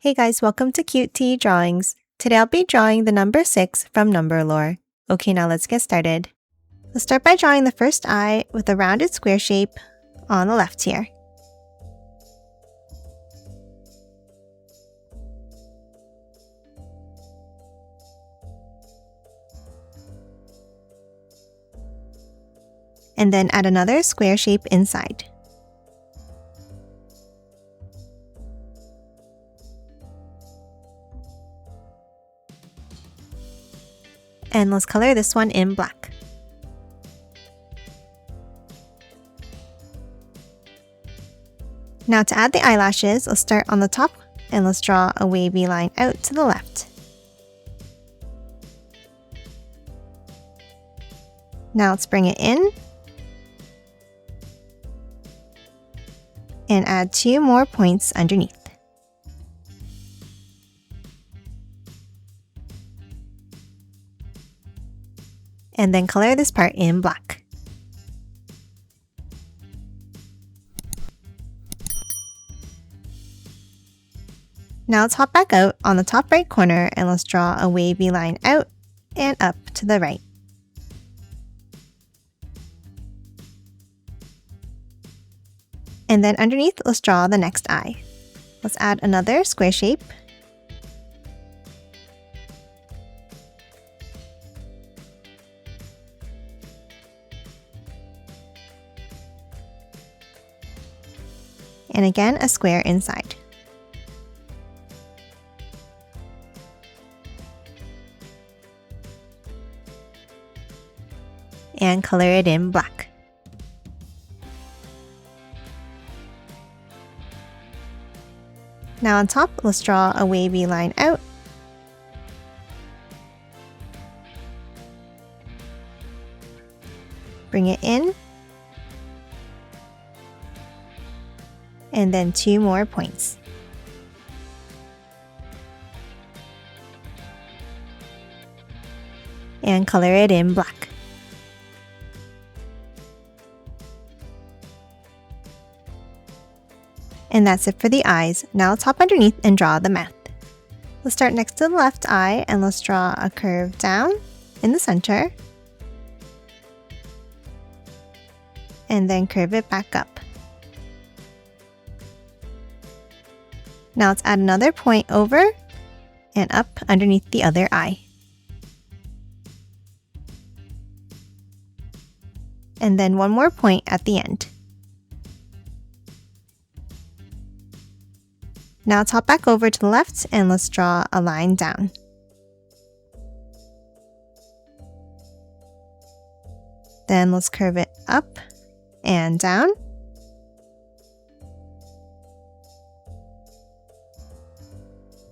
Hey guys, welcome to Cute Tea Drawings. Today I'll be drawing the number 6 from Number Lore. Okay, now let's get started. Let's start by drawing the first eye with a rounded square shape on the left here. And then add another square shape inside. And let's color this one in black. Now to add the eyelashes, let's start on the top and let's draw a wavy line out to the left. Now let's bring it in and add 2 more points underneath. And then color this part in black. Now let's hop back out on the top right corner and let's draw a wavy line out and up to the right. And then underneath, let's draw the next eye. Let's add another square shape. And again, a square inside. And color it in black. Now on top, let's draw a wavy line out. Bring it in. And then 2 more points. And color it in black. And that's it for the eyes. Now let's hop underneath and draw the mouth. Let's start next to the left eye and let's draw a curve down in the center. And then curve it back up. Now let's add another point over and up underneath the other eye. And then 1 more point at the end. Now let's hop back over to the left and let's draw a line down. Then let's curve it up and down.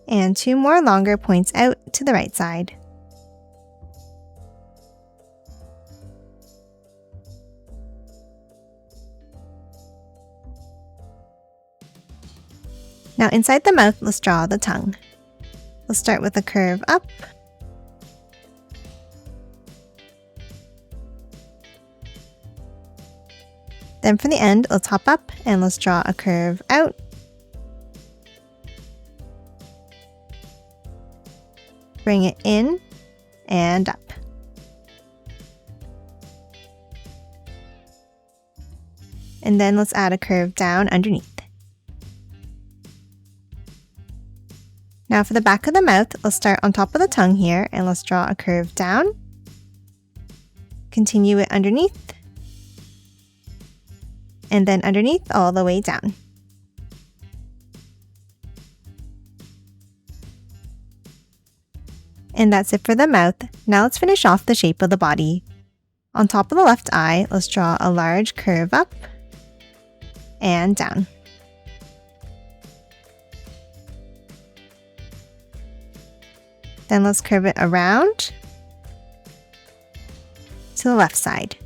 And 2 more longer points out to the right side. Now inside the mouth, let's draw the tongue. Let's start with a curve up. Then for the end, let's hop up and let's draw a curve out. Bring it in and up. And then let's add a curve down underneath. Now for the back of the mouth, let's start on top of the tongue here and let's draw a curve down. Continue it underneath. And then underneath all the way down. And that's it for the mouth. Now let's finish off the shape of the body. On top of the left eye, let's draw a large curve up and down. Then let's curve it around to the left side.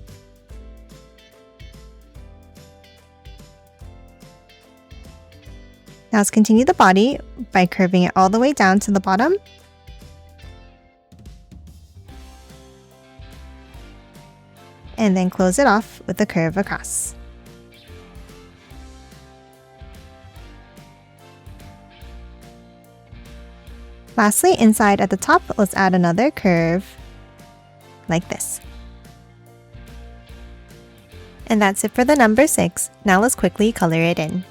Now let's continue the body by curving it all the way down to the bottom. And then close it off with a curve across. Lastly, inside at the top, let's add another curve like this. And that's it for the number 6. Now let's quickly color it in.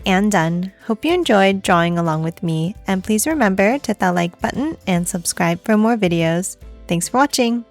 And done. Hope you enjoyed drawing along with me, and please remember to hit that like button and subscribe for more videos. Thanks for watching!